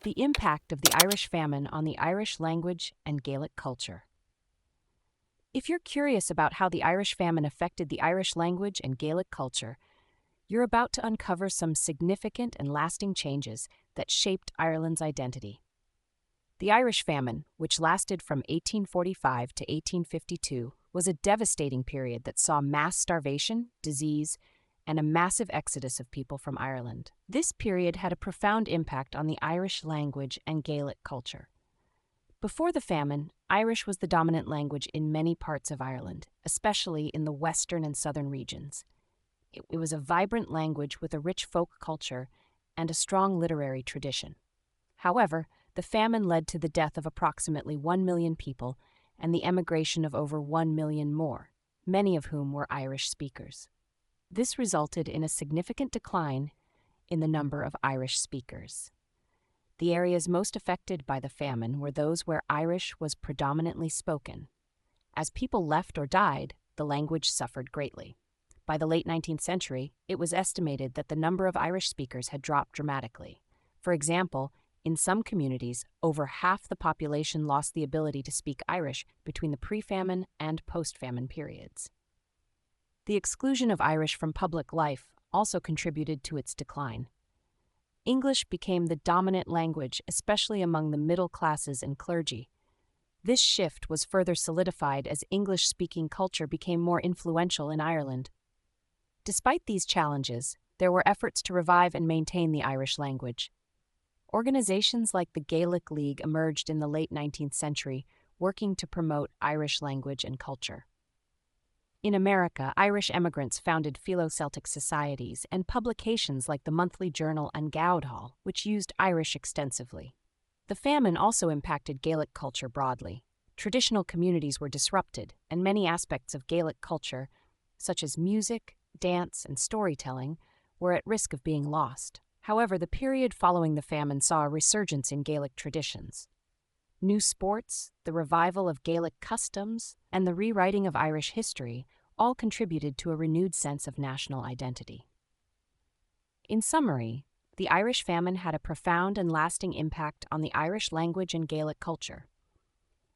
The impact of the Irish famine on the Irish language and Gaelic culture. If you're curious about how the Irish famine affected the Irish language and Gaelic culture, you're about to uncover some significant and lasting changes that shaped Ireland's identity. The Irish famine, which lasted from 1845 to 1852, was a devastating period that saw mass starvation, disease, and a massive exodus of people from Ireland. This period had a profound impact on the Irish language and Gaelic culture. Before the famine, Irish was the dominant language in many parts of Ireland, especially in the western and southern regions. It was a vibrant language with a rich folk culture and a strong literary tradition. However, the famine led to the death of approximately 1 million people and the emigration of over 1 million more, many of whom were Irish speakers. This resulted in a significant decline in the number of Irish speakers. The areas most affected by the famine were those where Irish was predominantly spoken. As people left or died, the language suffered greatly. By the late 19th century, it was estimated that the number of Irish speakers had dropped dramatically. For example, in some communities, over half the population lost the ability to speak Irish between the pre-famine and post-famine periods. The exclusion of Irish from public life also contributed to its decline. English became the dominant language, especially among the middle classes and clergy. This shift was further solidified as English-speaking culture became more influential in Ireland. Despite these challenges, there were efforts to revive and maintain the Irish language. Organizations like the Gaelic League emerged in the late 19th century, working to promote Irish language and culture. In America, Irish emigrants founded Celtic societies and publications like the monthly journal An Gabhdal, which used Irish extensively. The famine also impacted Gaelic culture broadly. Traditional communities were disrupted, and many aspects of Gaelic culture, such as music, dance, and storytelling, were at risk of being lost. However, the period following the famine saw a resurgence in Gaelic traditions. New sports, the revival of Gaelic customs, and the rewriting of Irish history all contributed to a renewed sense of national identity. In summary, the Irish famine had a profound and lasting impact on the Irish language and Gaelic culture.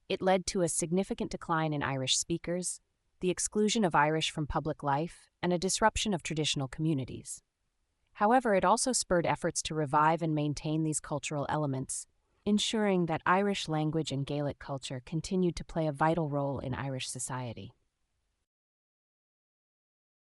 It led to a significant decline in Irish speakers, the exclusion of Irish from public life, and a disruption of traditional communities. However, it also spurred efforts to revive and maintain these cultural elements, ensuring that Irish language and Gaelic culture continued to play a vital role in Irish society.